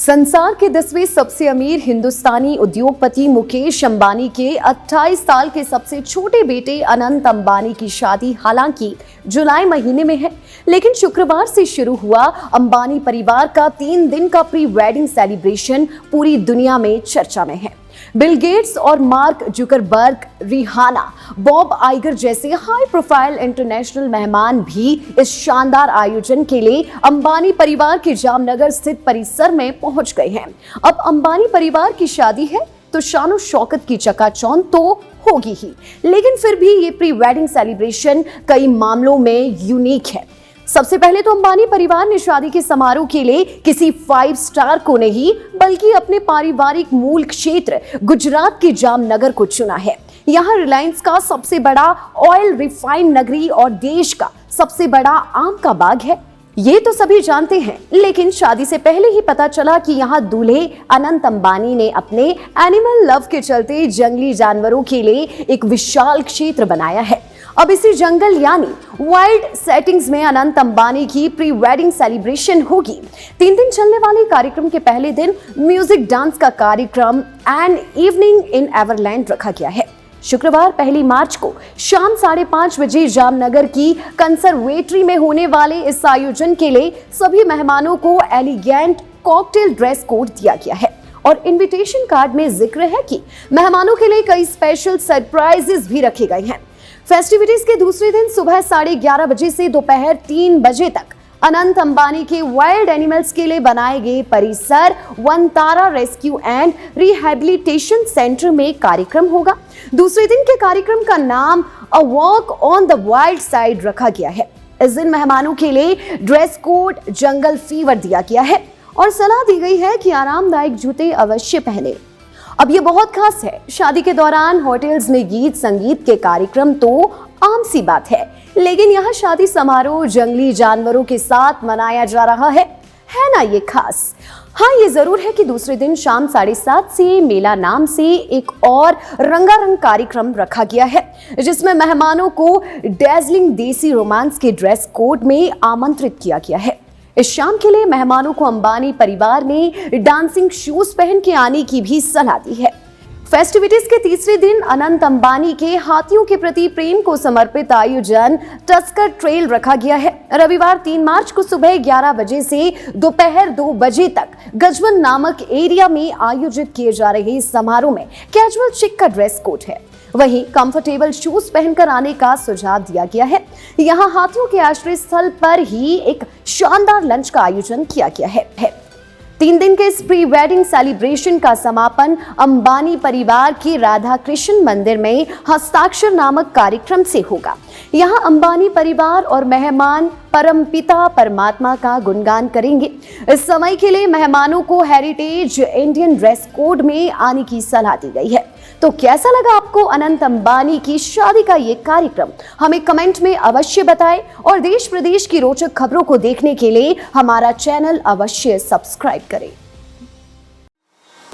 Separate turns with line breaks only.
संसार के 10वें सबसे अमीर हिंदुस्तानी उद्योगपति मुकेश अंबानी के 28 साल के सबसे छोटे बेटे अनंत अंबानी की शादी हालांकि जुलाई महीने में है, लेकिन शुक्रवार से शुरू हुआ अंबानी परिवार का 3 दिन का प्री वेडिंग सेलिब्रेशन पूरी दुनिया में चर्चा में है। बिल गेट्स और Mark Zuckerberg, Rihanna, Bob Iger जैसे हाई प्रोफाइल इंटरनेशनल मेहमान भी इस शानदार आयोजन के लिए अंबानी परिवार के जामनगर स्थित परिसर में पहुंच गए हैं। अब अंबानी परिवार की शादी है तो शानो शौकत की चकाचौंध तो होगी ही, लेकिन फिर भी ये प्री वेडिंग सेलिब्रेशन कई मामलों में यूनिक है। सबसे पहले तो अंबानी परिवार ने शादी के समारोह के लिए किसी 5 स्टार को नहीं बल्कि अपने पारिवारिक मूल क्षेत्र गुजरात के जामनगर को चुना है। यहाँ रिलायंस का सबसे बड़ा ऑयल रिफाइन नगरी और देश का सबसे बड़ा आम का बाग है, ये तो सभी जानते हैं, लेकिन शादी से पहले ही पता चला कि यहाँ दूल्हे अनंत अंबानी ने अपने एनिमल लव के चलते जंगली जानवरों के लिए एक विशाल क्षेत्र बनाया है। अब इसी जंगल यानी वाइल्ड सेटिंग्स में अनंत अंबानी की प्री वेडिंग सेलिब्रेशन होगी। 3 दिन चलने वाले कार्यक्रम के पहले दिन म्यूजिक डांस का कार्यक्रम एन इवनिंग इन एवरलैंड रखा गया है। शुक्रवार 1 मार्च को शाम 5:30 बजे जामनगर की कंसर्वेटरी में होने वाले इस आयोजन के लिए सभी मेहमानों को एलिगेंट कॉकटेल ड्रेस कोड दिया गया है और इनविटेशन कार्ड में जिक्र है कि मेहमानों के लिए कई स्पेशल सरप्राइजेस भी रखे गए हैं। फेस्टिविटीज के दूसरे दिन सुबह 11:30 बजे से दोपहर 3 बजे तक अनंत अंबानी के वाइल्ड एनिमल्स के लिए बनाए गए परिसर Vantara rescue and rehabilitation centre में कार्यक्रम होगा। दूसरे दिन के कार्यक्रम का नाम a walk on the wild side रखा गया है। इस दिन मेहमानों के लिए ड्रेस कोड जंगल फीवर दिया गया है और सलाह दी गई है कि आरामदायक जूते अवश्य पहने। अब ये बहुत खास है, शादी के दौरान होटल्स में गीत संगीत के कार्यक्रम तो आम सी बात है, लेकिन यहाँ शादी समारोह जंगली जानवरों के साथ मनाया जा रहा है ना ये खास। हाँ, ये जरूर है कि दूसरे दिन शाम 7:30 से मेला नाम से एक और रंगारंग कार्यक्रम रखा गया है, जिसमें मेहमानों को डेजलिंग देसी रोमांस के ड्रेस कोड में आमंत्रित किया गया है। इस शाम के लिए मेहमानों को अंबानी परिवार ने डांसिंग शूज पहन के आने की भी सलाह दी है। फेस्टिविटीज के तीसरे दिन अनंत अंबानी के हाथियों के प्रति प्रेम को समर्पित आयोजन टस्कर ट्रेल रखा गया है। रविवार 3 मार्च को सुबह 11 बजे से दोपहर 2 बजे तक गजवन नामक एरिया में आयोजित किए जा रहे इस समारोह में कैजुअल चिक का ड्रेस कोड है, वहीं कंफर्टेबल शूज पहनकर आने का सुझाव दिया गया है। यहाँ हाथियों के आश्रय स्थल पर ही एक शानदार लंच का आयोजन किया गया है। 3 दिन के इस प्री वेडिंग सेलिब्रेशन का समापन अंबानी परिवार के राधा कृष्ण मंदिर में हस्ताक्षर नामक कार्यक्रम से होगा। यहाँ अंबानी परिवार और मेहमान परमपिता परमात्मा का गुणगान करेंगे। इस समय के लिए मेहमानों को हेरिटेज इंडियन ड्रेस कोड में आने की सलाह दी गई है। तो कैसा लगा आपको अनंत अंबानी की शादी का ये कार्यक्रम? हमें कमेंट में अवश्य बताएं और देश प्रदेश की रोचक खबरों को देखने के लिए हमारा चैनल अवश्य सब्सक्राइब करें।